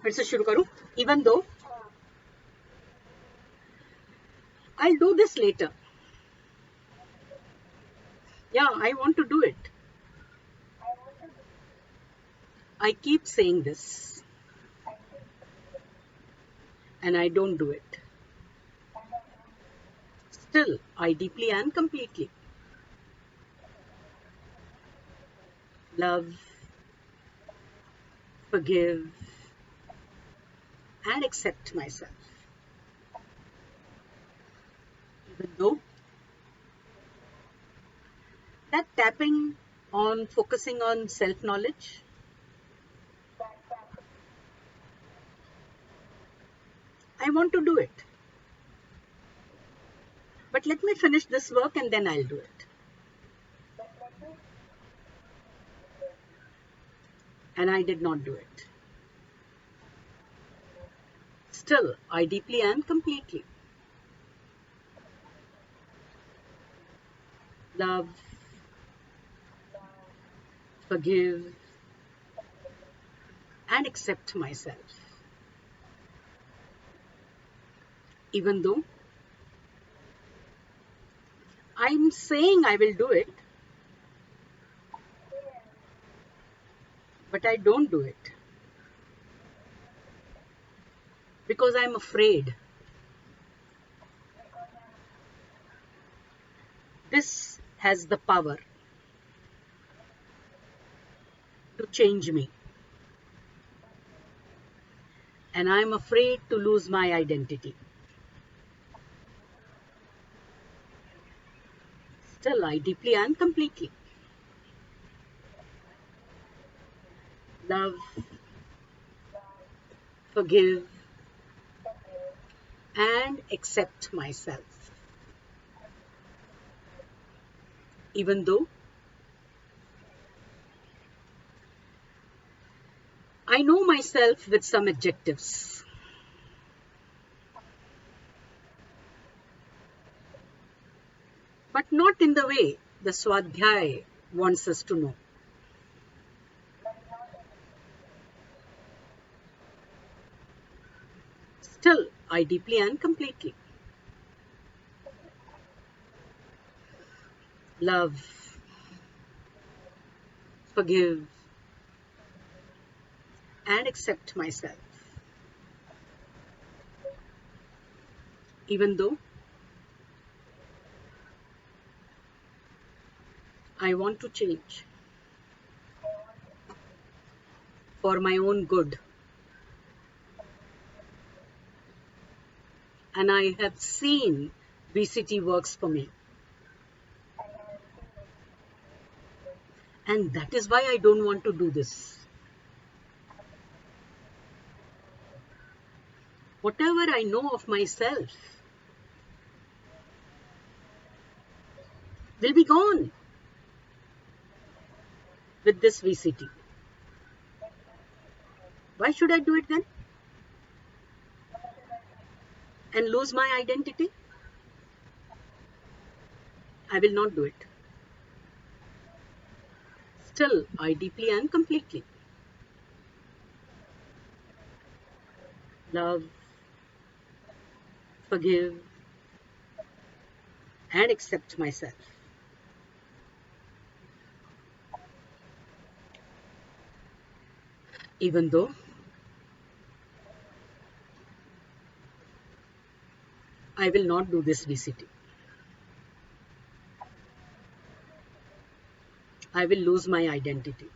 फिर से शुरू करूं. Even though I'll do this later. Yeah, I want to do it. I keep saying this and I don't do it. Still, I deeply and completely love, forgive, and accept myself. Even though that tapping on focusing on self-knowledge, I want to do it. But let me finish this work and then I'll do it. And I did not do it. Still, I deeply and completely love, forgive, and accept myself. Even though I'm saying I will do it, but I don't do it. Because I'm afraid. This has the power to change me. And I'm afraid to lose my identity. Still, I deeply and completely love, forgive, and accept myself. Even though I know myself with some adjectives. But not in the way the Swadhyay wants us to know. Still, I deeply and completely love, forgive, and accept myself. Even though I want to change for my own good. And I have seen VCT works for me. And that is why I don't want to do this. Whatever I know of myself will be gone with this VCT. Why should I do it then? And lose my identity? I will not do it. Still, I deeply and completely love, forgive, and accept myself. Even though I will not do this VCT. I will lose my identity.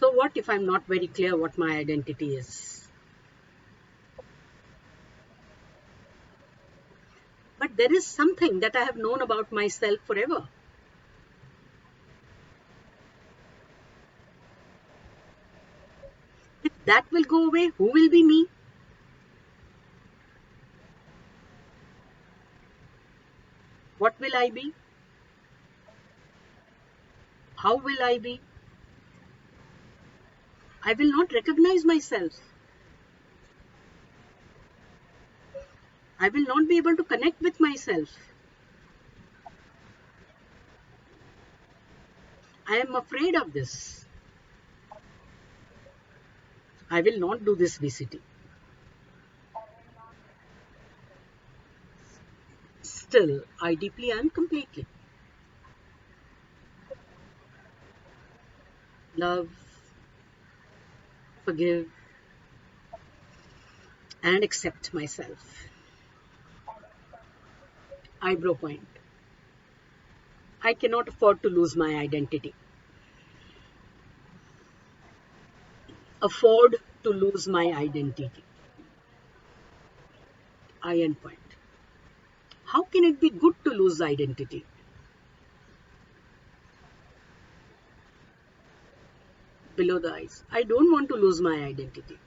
So what if I'm not very clear what my identity is? But there is something that I have known about myself forever. If that will go away, who will be me? What will I be? How will I be? I will not recognize myself. I will not be able to connect with myself. I am afraid of this. I will not do this VCT. Still, I deeply and completely love, forgive, and accept myself. Eyebrow point. I cannot afford to lose my identity. Afford to lose my identity. Iron point. How can it be good to lose identity? Below the eyes. I don't want to lose my identity.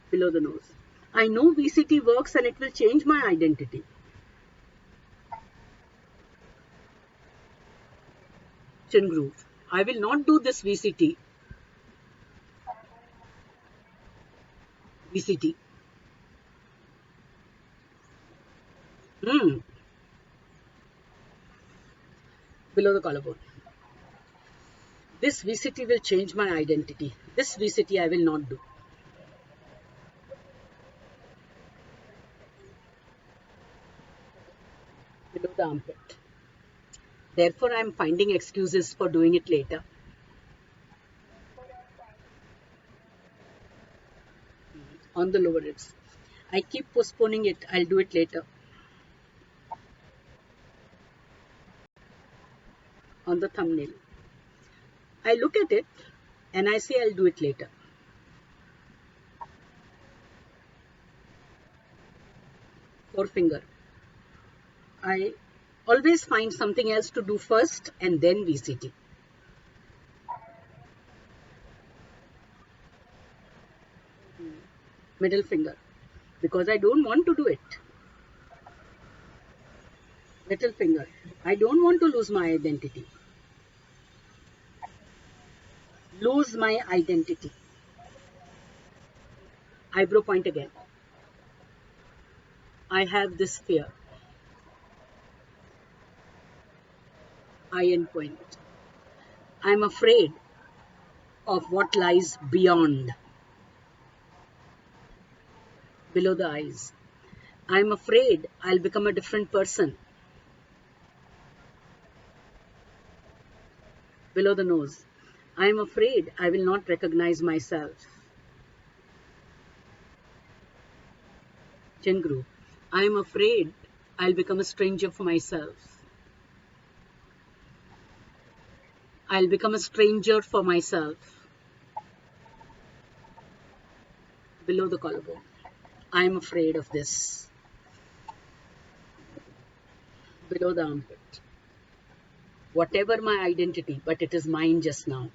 Below the nose. I know VCT works and it will change my identity. Chin groove. I will not do this VCT. VCT. Hmm. Below the collarbone. This VCT will change my identity. This VCT I will not do. Below the armpit. Therefore, I am finding excuses for doing it later. On the lower ribs. I keep postponing it. I'll do it later. On the thumbnail. I look at it and I say I'll do it later. Forefinger. I always find something else to do first and then VCT. Middle finger. Because I don't want to do it. Little finger. I don't want to lose my identity. Lose my identity. Eyebrow point again. I have this fear. Iron point. I'm afraid of what lies beyond. Below the eyes. I'm afraid I'll become a different person. Below the nose. I'm afraid I will not recognize myself. Chin groove. I'm afraid I'll become a stranger for myself. I'll become a stranger for myself. Below the collarbone. I'm afraid of this. Below the armpit. Whatever my identity, but it is mine just now.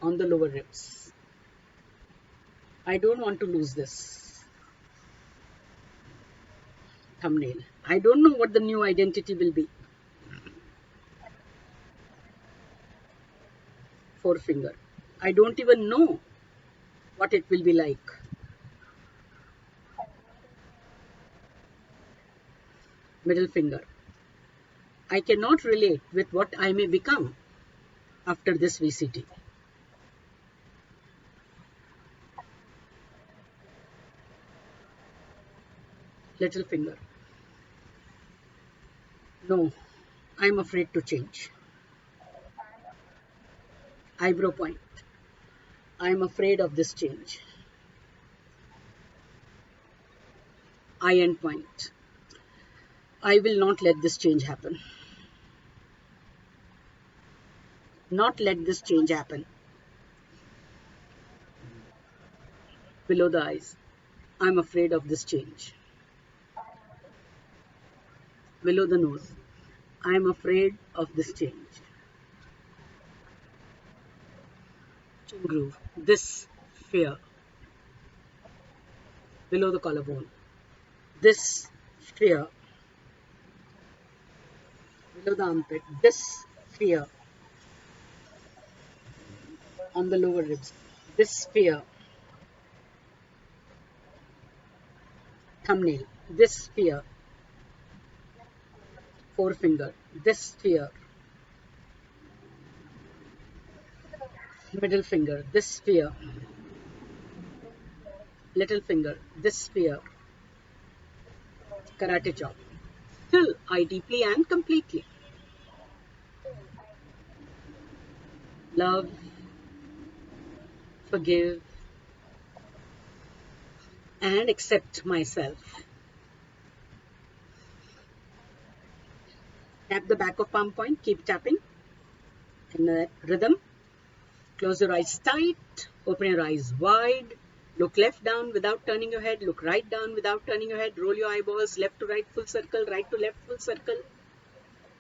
On the lower ribs. I don't want to lose this. Thumbnail. I don't know what the new identity will be. Forefinger. I don't even know what it will be like. Middle finger. I cannot relate with what I may become after this VCT. Little finger. No, I'm afraid to change. Eyebrow point. I'm afraid of this change. Iron point. I will not let this change happen. Not let this change happen. Below the eyes. I'm afraid of this change. Below the nose. I'm afraid of this change. Chin groove. This fear. Below the collarbone. This fear. Below the armpit. This fear. On the lower ribs. This fear. Thumbnail. This fear. forefinger, this sphere, middle finger, this sphere, little finger, this sphere, karate chop. Still, I deeply and completely love, forgive, and accept myself. Tap the back of palm point, keep tapping in a rhythm. Close your eyes tight, open your eyes wide. Look left down without turning your head. Look right down without turning your head. Roll your eyeballs left to right, full circle, right to left, full circle.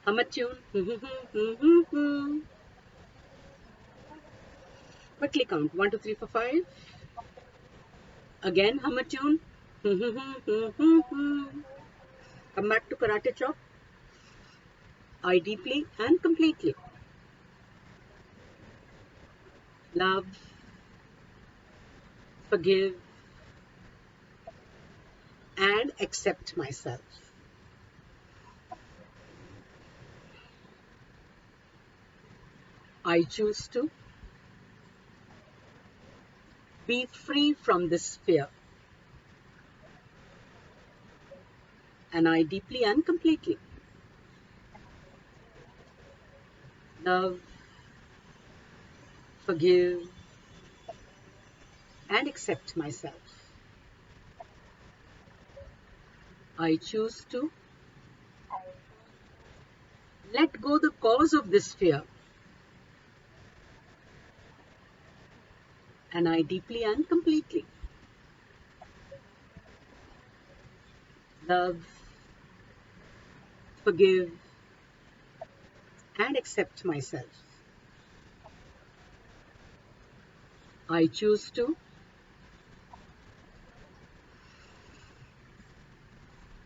Hum a tune. Quickly count 1, 2, 3, 4, 5. Again hum a tune. Come back to karate chop. I deeply and completely love, forgive, and accept myself. I choose to be free from this fear, and I deeply and completely love, forgive, and accept myself. I choose to let go the cause of this fear, and I deeply and completely love, forgive, and accept myself. I choose to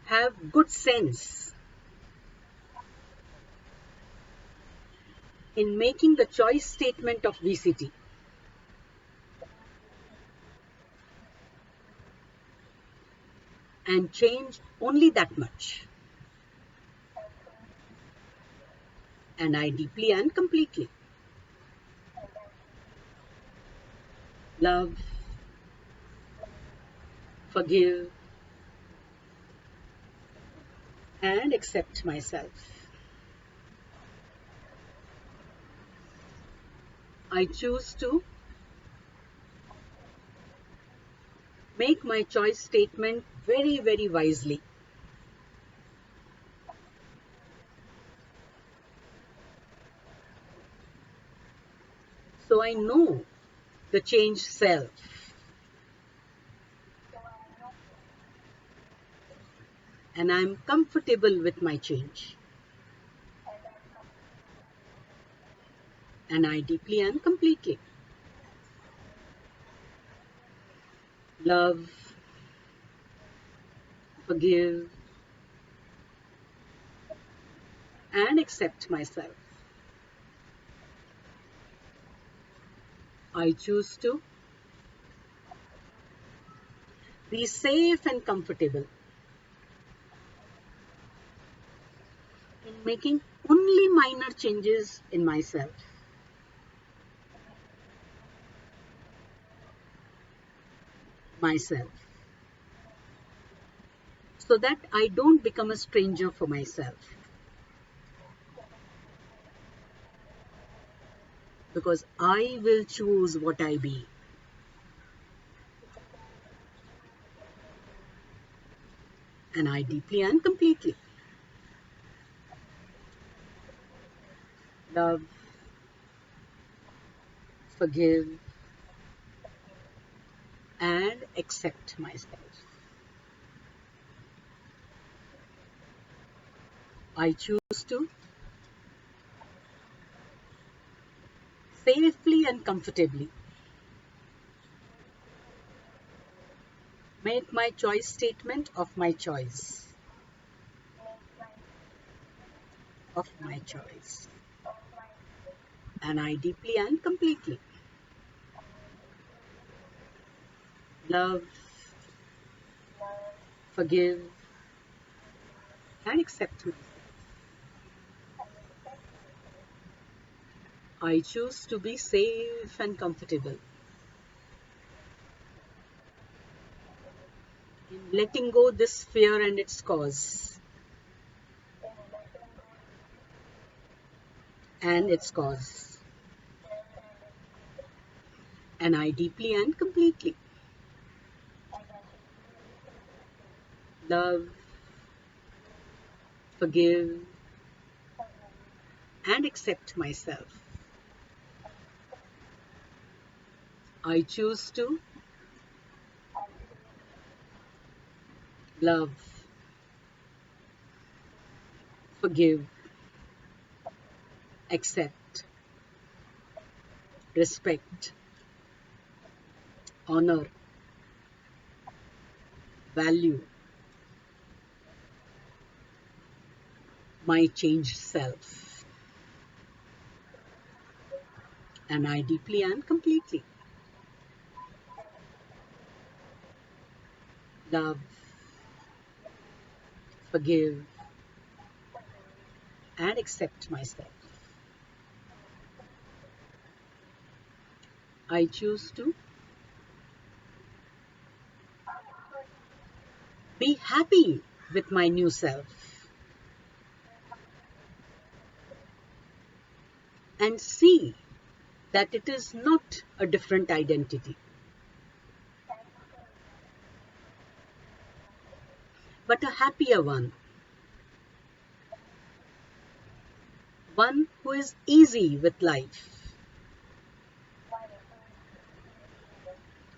have good sense in making the choice statement of VCT, and change only that much, and I deeply and completely love, forgive, and accept myself. I choose to make my choice statement very, very wisely. So I know the changed self, and I'm comfortable with my change, and I deeply and completely love, forgive, and accept myself. I choose to be safe and comfortable in making only minor changes in myself, so that I don't become a stranger for myself, because I will choose what I be, and I deeply and completely love, forgive, and accept myself. I choose to safely and comfortably make my choice statement of my choice, and I deeply and completely love, forgive, and accept myself. I choose to be safe and comfortable. In letting go this fear and its cause. And its cause. And I deeply and completely love, forgive, and accept myself. I choose to love, forgive, accept, respect, honor, value my changed self. And I deeply and completely love, forgive, and accept myself. I choose to be happy with my new self and see that it is not a different identity, but a happier one who is easy with life,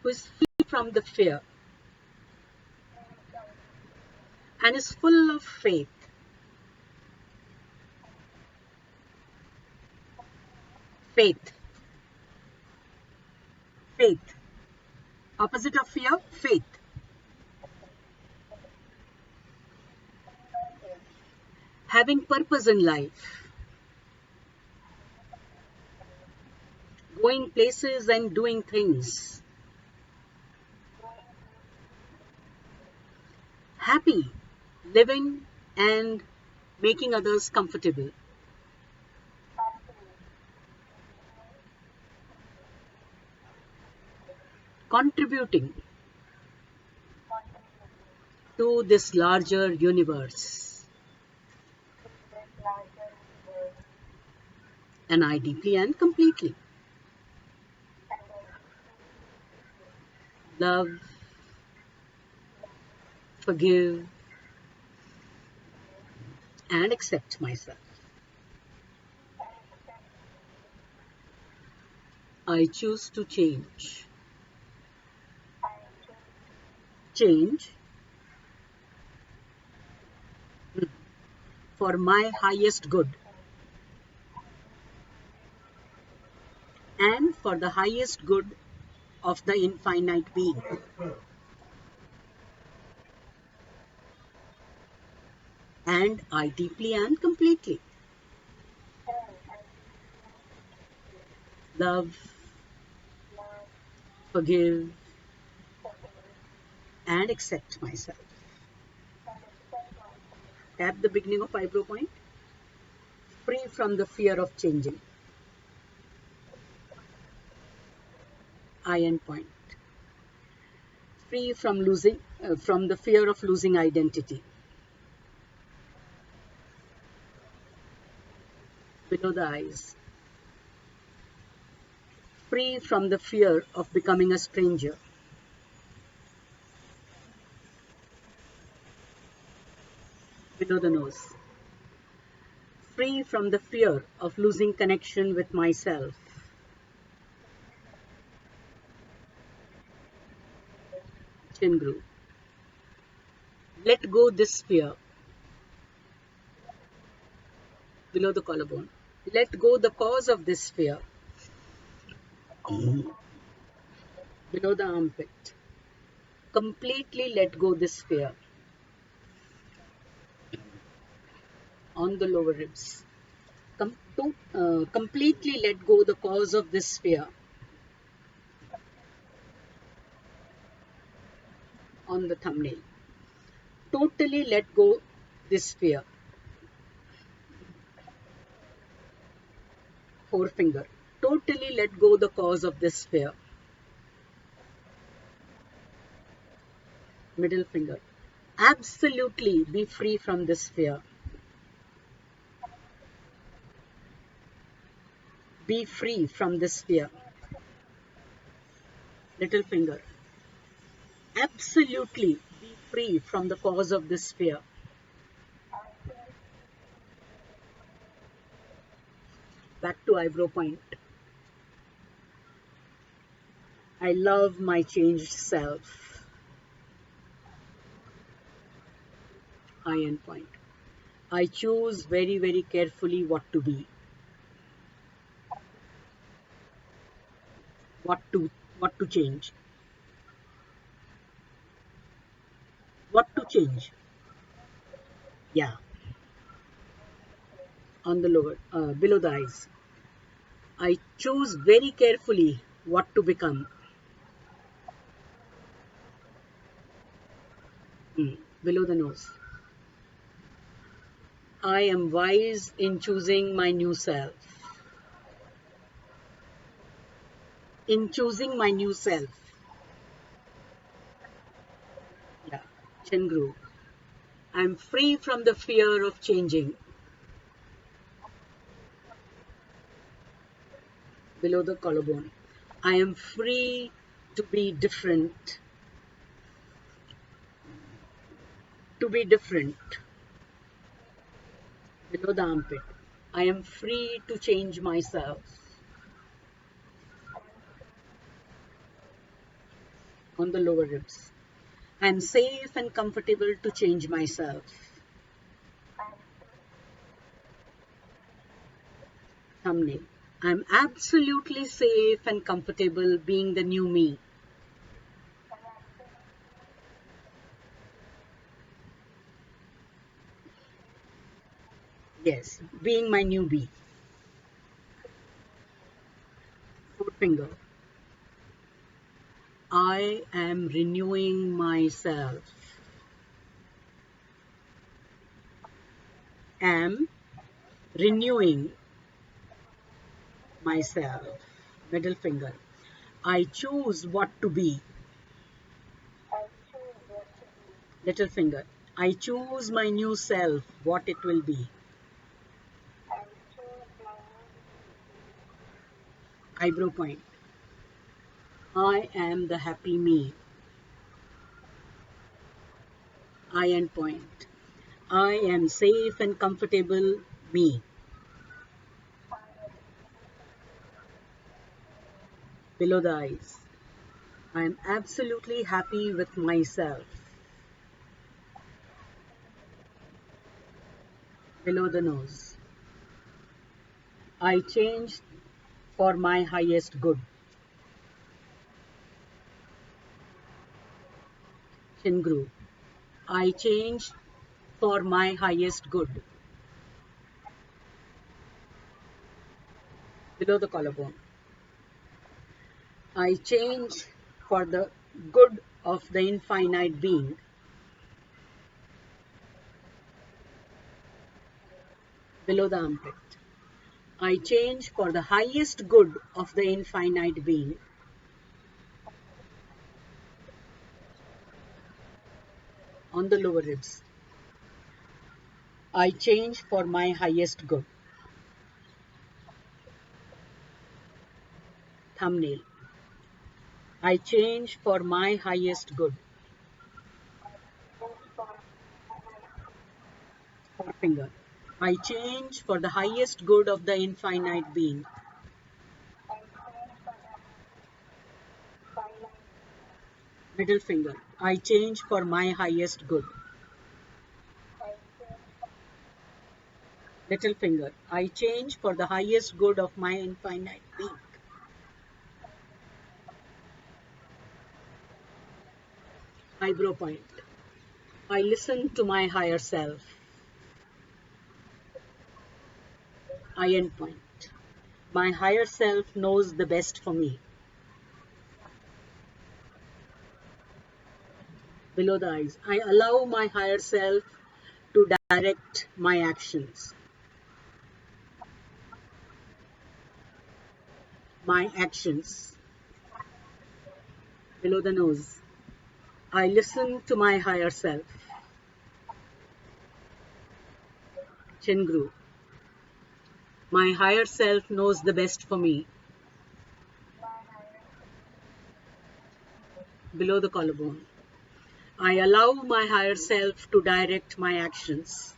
who is free from the fear and is full of faith. Faith, faith, opposite of fear, faith. Having purpose in life, going places and doing things, happy, living and making others comfortable, contributing to this larger universe. And I deeply and completely love, forgive, and accept myself. I choose to change. Change for my highest good and for the highest good of the infinite being. And I deeply and completely love, forgive, and accept myself. Tap the beginning of eyebrow point, free from the fear of changing. Eye end point, free from from the fear of losing identity. Below the eyes, free from the fear of becoming a stranger. Below the nose, free from the fear of losing connection with myself. Chin groove, let go this fear. Below the collarbone, let go the cause of this fear. Below the armpit, completely let go this fear. On the lower ribs, completely let go the cause of this fear. On the thumbnail, totally let go this fear. Forefinger, Totally let go the cause of this fear. Middle finger. Absolutely be free from this fear. Be free from this fear. Little finger. Absolutely be free from the cause of this fear. Back to eyebrow point. I love my changed self. Eye and point. I choose very, very carefully what to, what to change, what to change. Yeah, on the lower, below the eyes. I choose very carefully what to become. Below the nose. I am wise in choosing my new self. In choosing my new self. Yeah, chin groove. I'm free from the fear of changing. Below the collarbone. I am free to be different. To be different. Below the armpit. I am free to change myself. On the lower ribs. I am safe and comfortable to change myself. Thumbnail. I am absolutely safe and comfortable being the new me. Yes, being my new me. Forefinger. I am renewing myself. Am renewing myself. Middle finger. I choose what to be. Little finger. I choose my new self, what it will be. Eyebrow point. I am the happy me. Eye and point. I am safe and comfortable me. Below the eyes. I am absolutely happy with myself. Below the nose. I change for my highest good. Chin groove. I change for my highest good. Below the collarbone. I change for the good of the infinite being. Below the armpit. I change for the highest good of the infinite being. On the lower ribs. I change for my highest good. Thumbnail. I change for my highest good. Forefinger. I change for the highest good of the infinite being. Middle finger. I change for my highest good. Little finger. I change for the highest good of my infinite being. Eyebrow point. I listen to my higher self. Iron point. My higher self knows the best for me. Below the eyes. I allow my higher self to direct my actions. my actions. Below the nose. I listen to my higher self. Chin groove. My higher self knows the best for me. Below the collarbone. I allow my higher self to direct my actions.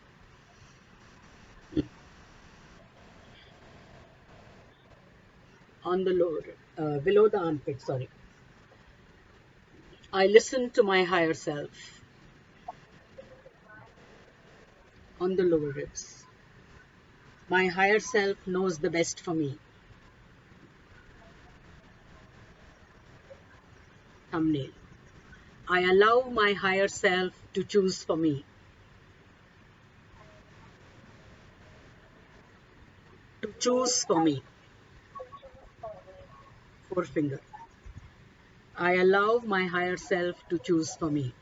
On the lower, below the armpit, sorry. I listen to my higher self. On the lower ribs. My higher self knows the best for me. Thumbnail. I allow my higher self to choose for me. To choose for me. Forefinger. I allow my higher self to choose for me.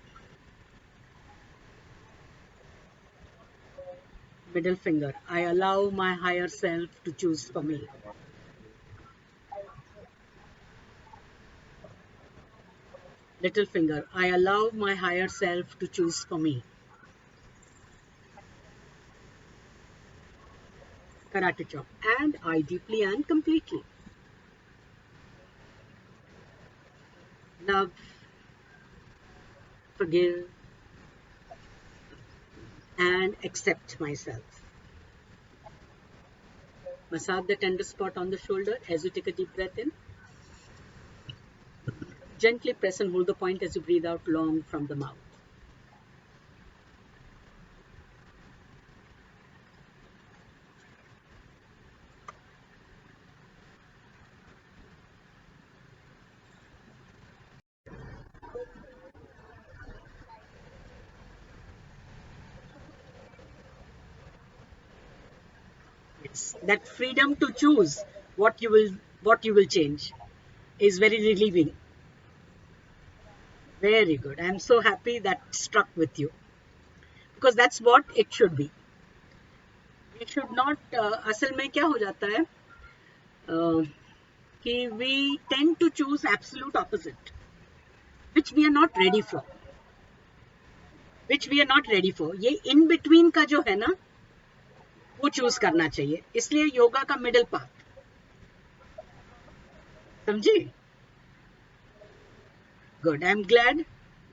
Middle finger. I allow my higher self to choose for me. Little finger. I allow my higher self to choose for me. Karate chop. And I deeply and completely love, forgive, and accept myself. Massage the tender spot on the shoulder as you take a deep breath in. Gently press and hold the point as you breathe out long from the mouth. Yes. That freedom to choose what you will change is very relieving. Very good. I'm so happy that struck with you because that's what it should be. We should not. असल में क्या हो जाता है कि we tend to choose absolute opposite, which we are not ready for. Which we are not ready for. ये in between का जो है ना वो चूज करना चाहिए. इसलिए योगा का मिडिल पाथ समझी. Good. I'm glad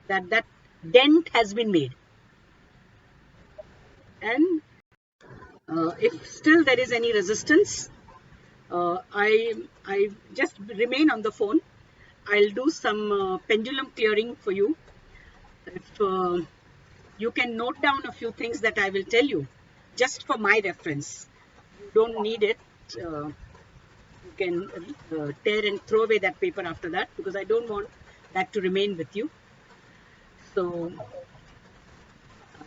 that that dent has been made. And if still there is any resistance, I just remain on the phone. I'll do some pendulum clearing for you. If you can note down a few things that I will tell you, just for my reference. You don't need it. You can tear and throw away that paper after that because I don't want that to remain with you. So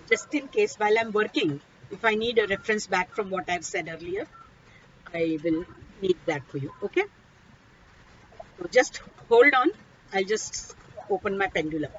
just in case while I'm working, if I need a reference back from what I've said earlier, I will need that for you. Okay? So just hold on. I'll just open my pendulum.